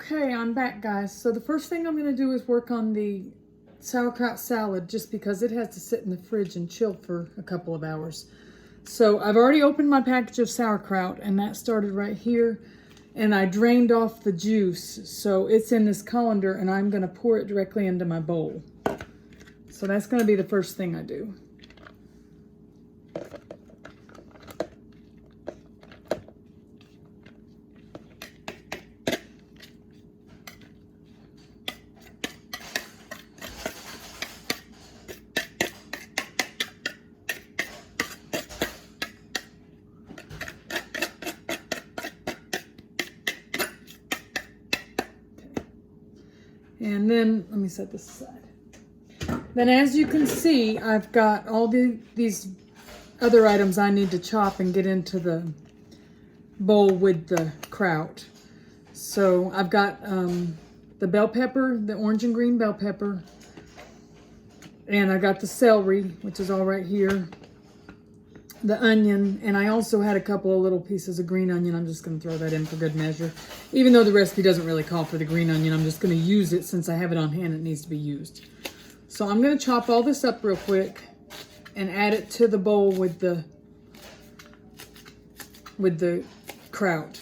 Okay, I'm back, guys. So the first thing I'm going to do is work on the sauerkraut salad, just because it has to sit in the fridge and chill for a couple of hours. So I've already opened my package of sauerkraut, and that started right here. And I drained off the juice, so it's in this colander, and I'm going to pour it directly into my bowl. So that's going to be the first thing I do. And then, let me set this aside. Then as you can see, I've got all these other items I need to chop and get into the bowl with the kraut. So I've got the bell pepper, the orange and green bell pepper. And I got the celery, which is all right here. The onion, and I also had a couple of little pieces of green onion. I'm just going to throw that in for good measure. Even though the recipe doesn't really call for the green onion, I'm just going to use it since I have it on hand. It needs to be used. So I'm going to chop all this up real quick and add it to the bowl with the kraut.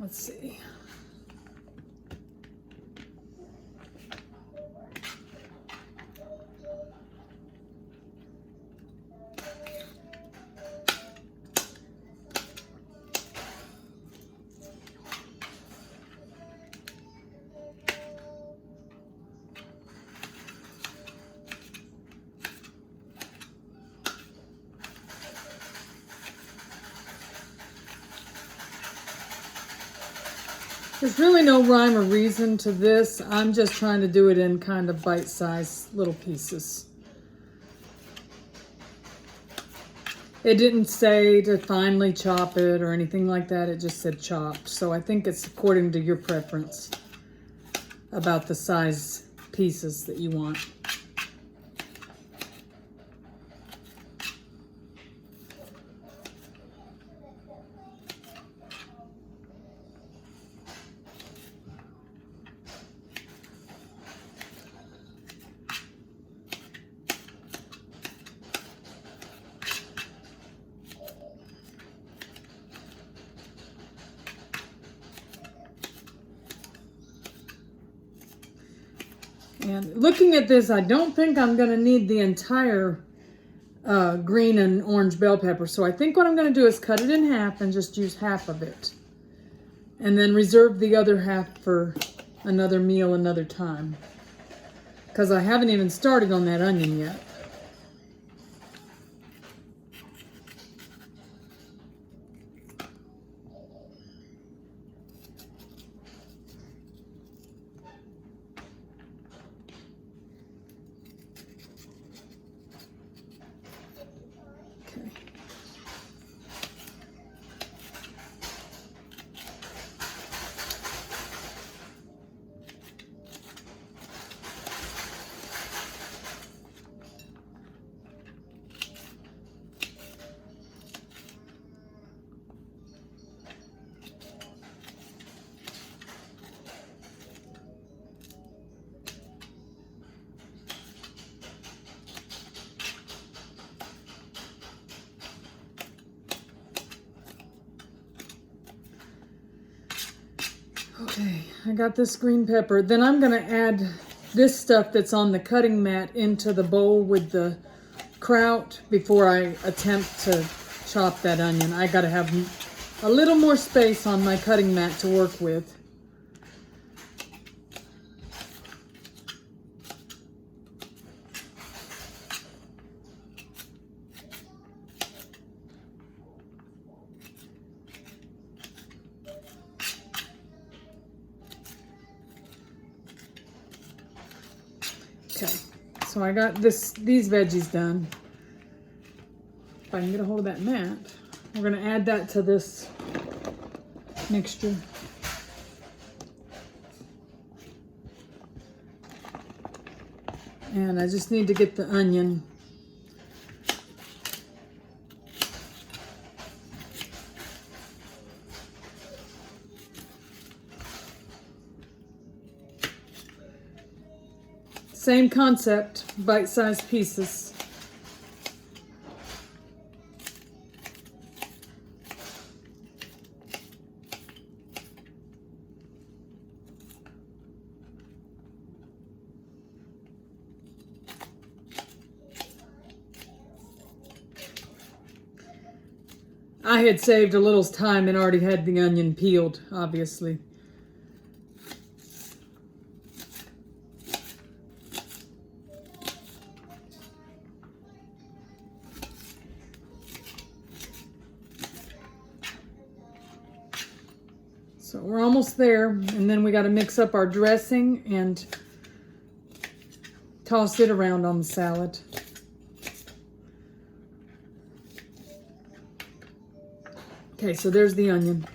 Let's see. There's really no rhyme or reason to this. I'm just trying to do it in kind of bite-sized little pieces. It didn't say to finely chop it or anything like that. It just said chopped. So I think it's according to your preference about the size pieces that you want. And looking at this, I don't think I'm going to need the entire green and orange bell pepper. So I think what I'm going to do is cut it in half and just use half of it. And then reserve the other half for another meal another time. Because I haven't even started on that onion yet. Okay, I got this green pepper. Then I'm gonna add this stuff that's on the cutting mat into the bowl with the kraut before I attempt to chop that onion. I gotta have a little more space on my cutting mat to work with. Okay, so I got these veggies done. If I can get a hold of that mat, we're gonna add that to this mixture. And I just need to get the onion. Same concept, bite-sized pieces. I had saved a little time and already had the onion peeled, obviously. So we're almost there, and then we got to mix up our dressing and toss it around on the salad. Okay, so there's the onion.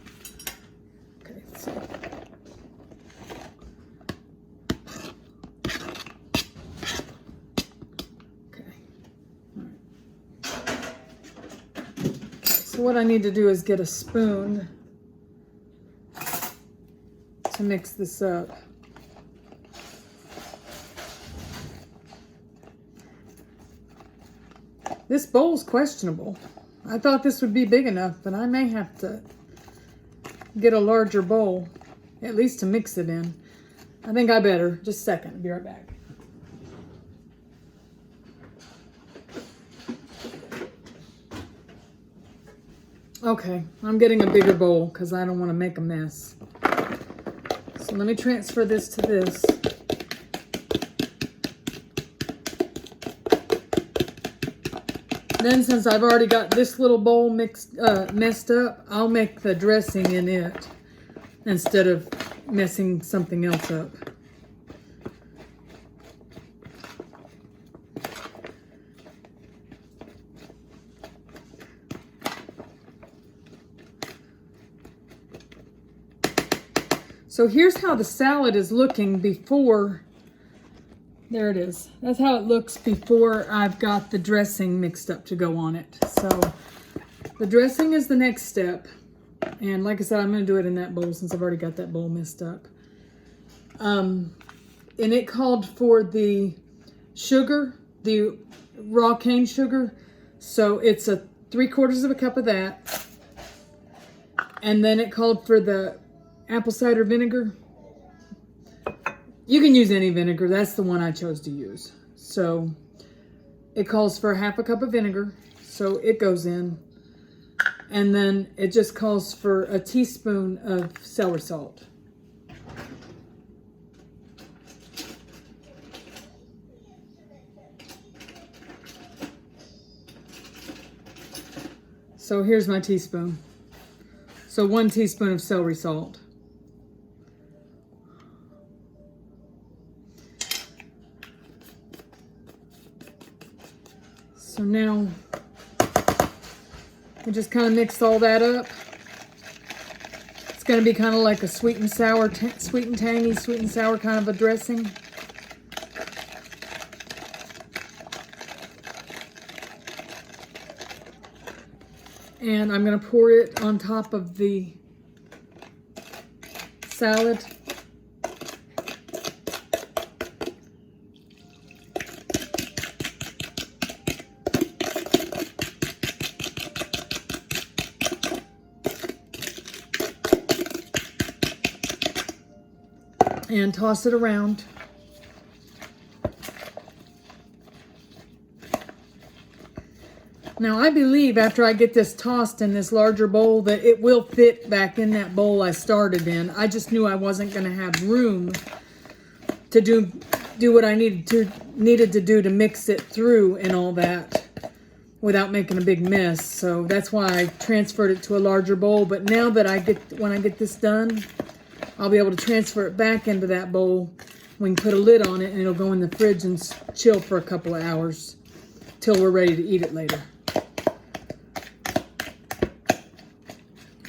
Okay, so. Okay. All right. Okay, so what I need to do is get a spoon to mix this up. This bowl's questionable. I thought this would be big enough, but I may have to get a larger bowl, at least to mix it in. I think I better. Just a second. I'll be right back. Okay, I'm getting a bigger bowl because I don't want to make a mess. So let me transfer this to this. Then since I've already got this little bowl messed up, I'll make the dressing in it instead of messing something else up. So here's how the salad is looking before. There it is. That's how it looks before I've got the dressing mixed up to go on it. So the dressing is the next step. And like I said, I'm going to do it in that bowl since I've already got that bowl messed up. And it called for the sugar, the raw cane sugar. So it's 3/4 cup of that. And then it called for the apple cider vinegar. You can use any vinegar. That's the one I chose to use. So it calls for 1/2 cup of vinegar. So it goes in. And then it just calls for a teaspoon of celery salt. So here's my teaspoon. So 1 teaspoon of celery salt. So now we just kind of mix all that up. It's going to be kind of like a sweet and sour, sweet and tangy, sweet and sour kind of a dressing. And I'm going to pour it on top of the salad. and toss it around. Now I believe after I get this tossed in this larger bowl that it will fit back in that bowl I started in. I just knew I wasn't going to have room to do what I needed to do to mix it through and all that without making a big mess. So that's why I transferred it to a larger bowl. But now that when I get this done, I'll be able to transfer it back into that bowl. We can put a lid on it and it'll go in the fridge and chill for a couple of hours till we're ready to eat it later.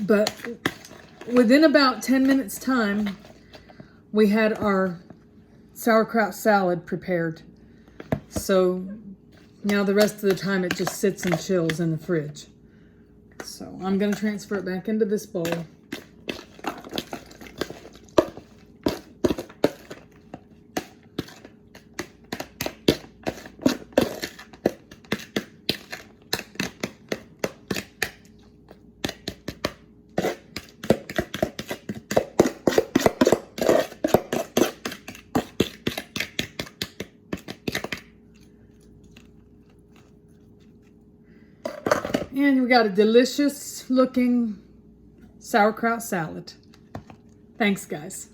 But within about 10 minutes time, we had our sauerkraut salad prepared. So now the rest of the time it just sits and chills in the fridge. So I'm going to transfer it back into this bowl. And we got a delicious looking sauerkraut salad. Thanks, guys.